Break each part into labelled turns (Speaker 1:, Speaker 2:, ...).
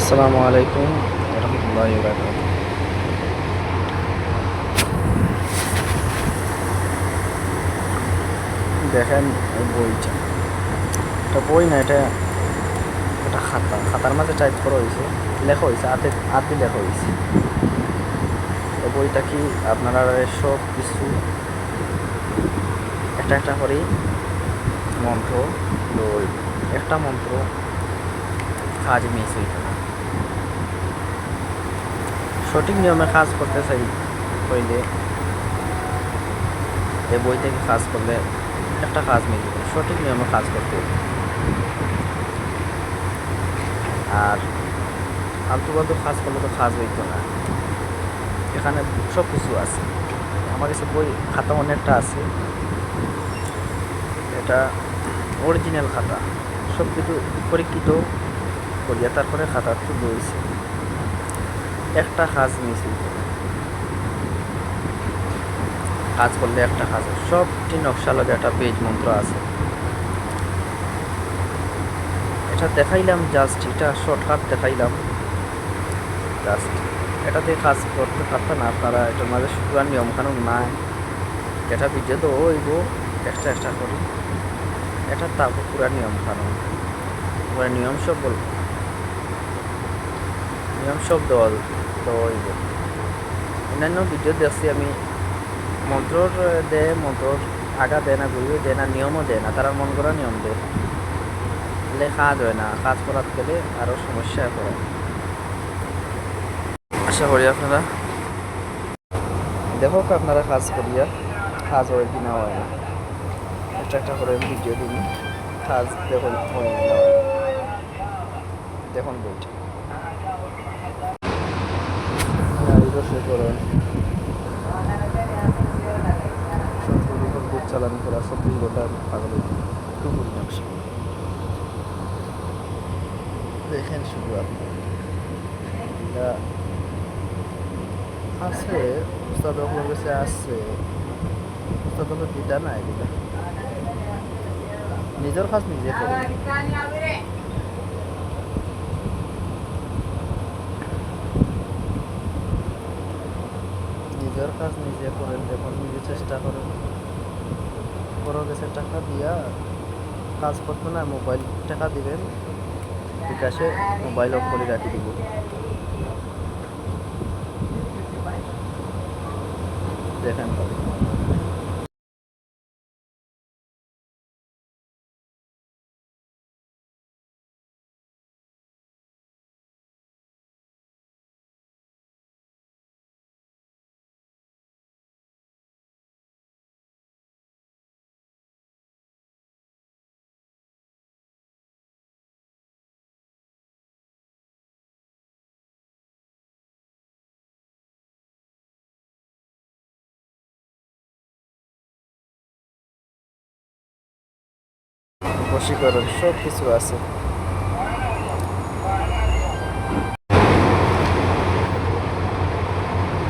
Speaker 1: আসসালামু আলাইকুম রহমতুল্লাহি ওয়া বারাকাতুহু। দেখেন এই বইটা, এটা বই না, এটা একটা খাতা। খাতার মাঝে টাইপ করা হয়েছে, লেখা হয়েছে, হাতে লেখা হয়েছে। এই বইটা কি আপনারা সব কিছু একটা একটা করে মন্ত্র, তো একটা মন্ত্র কাজ মিস হইতে না। সঠিক নিয়মে কাজ করতে চাই হইলে এই বই থেকে কাজ করলে একটা কাজ মিস হবে। সঠিক নিয়মে কাজ করতে হবে। আর আলতু ফালতু কাজ করলে তো কাজ হইতো না। এখানে সব কিছু আছে। আমার কাছে বই খাতা অনেকটা আছে। এটা অরিজিনাল খাতা, সব কিছু পরীক্ষিত করিয়া তারপরে খাতা তুলে হয়েছে। একটা কাজ মিস হইতো না। কাজ করলে একটা কাজ, সবটি নকশা লগে একটা পেজ মন্ত্র আছে। এটা দেখাইলাম জাস্ট, এটা শর্টকাট দেখাইলাম জাস্ট। এটাতে কাজ করতে পারতো না আপনারা। এটার মাঝে পুরা নিয়ম কানুন নাই। এটা ভিডিও তো হইব এক্সট্রা করি। এটা তারপর পুরা নিয়ম কানুন, পুরা নিয়ম সব দেওয়া হইব। অন্যান্য ভিডিও দেখছি আমি, মন্ত্রর মন্ত্রর আগা দেয় না, ঘুরিয়ে দেয় না, নিয়মও দেয় না। তারা মন করা নিয়ম দেয়, তাহলে কাজ হয় না। কাজ করার গেলে আরও সমস্যায় পড়ে। আশা করি আপনারা দেখো, আপনারা কাজ করিয়া কাজ হয় কি না হয় না। একটা করে ভিডিও দিন, কাজ দেখুন হয় না হয় না। দেখুন বইটা সে করেন বুক চালানো করা 24 ঘন্টা পাগল টুকুর নকশা দেখেন। শুধু আপনি আছে, উস্তাদ কাছে আসছে, উস্তাদ দিদা না এগুলা নিজের কাজ নিজে করে। নিজের কাজ নিজে করেন, দেখুন নিজে চেষ্টা করেন। বড় গেছে টাকা দিয়া কাজ করতো না, মোবাইল টাকা দিবেন, বিকাশে মোবাইল অফ করে রাখি দিব। দেখেন বশীকরণ সব কিছু আছে।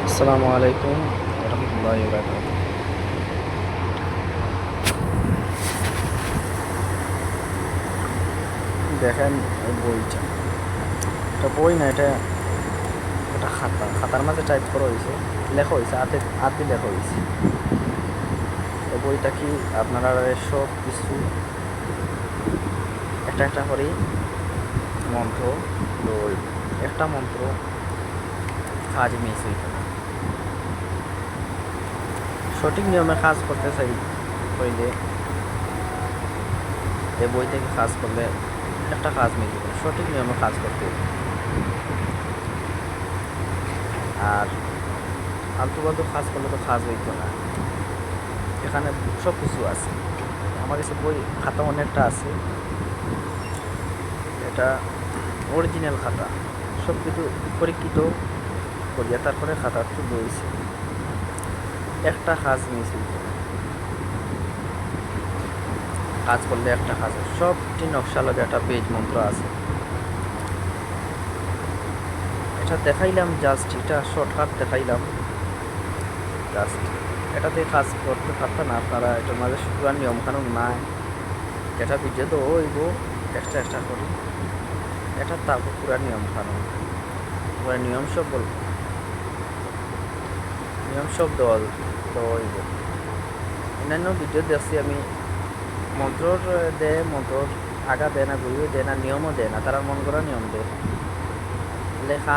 Speaker 1: আসসালামু আলাইকুম রহমতুল্লাহি ওয়া বারাকাতুহু। দেখেন এই বইটা, এটা বই না, এটা একটা খাতা। খাতার মাঝে টাইপ করা হয়েছে, লেখা হয়েছে, হাতে লেখা হয়েছে। এই বইটা কি আপনারা সব কিছু একটা একটা করে মন্ত্র, তো একটা মন্ত্র কাজ মিস হইত না। সঠিক নিয়মে কাজ করতে চাই হইলে এই বই থেকে কাজ করলে একটা কাজ মিস হবে। সঠিক নিয়মে কাজ করতে হবে। আর আলতু ফালতু কাজ করলে তো কাজ হইতো না। এখানে সব কিছু আছে। আমার কাছে বই খাতা অনেকটা আছে। এটা অরিজিনাল খাতা, সব কিছু পরীক্ষিত করিয়া তারপরে খাতা তুলে হয়েছে। একটা কাজ মিস হইত না। কাজ করলে একটা কাজ, সবটি নকশা লগে একটা পেজ মন্ত্র আছে। এটা দেখাইলাম জাস্ট, এটা শর্টকাট দেখাইলাম জাস্ট। এটাতে কাজ করতে পারতো না আপনারা। এটার মাঝে পুরা নিয়ম কানুন নাই। এটা ভিডিও তো হইব এক্সট্রা করি। এটা তারপর পুরা নিয়ম কানুন পুরা নিয়ম সব নিয়ম সব দেওয়া হইব। অন্যান্য ভিডিও দেখছি আমি মন্ত্রর মন্ত্রর আগা দেয় না, ঘুরিয়ে দেয় না, নিয়মও দেয় না, তারা মন করা নিয়ম দেয় লেখা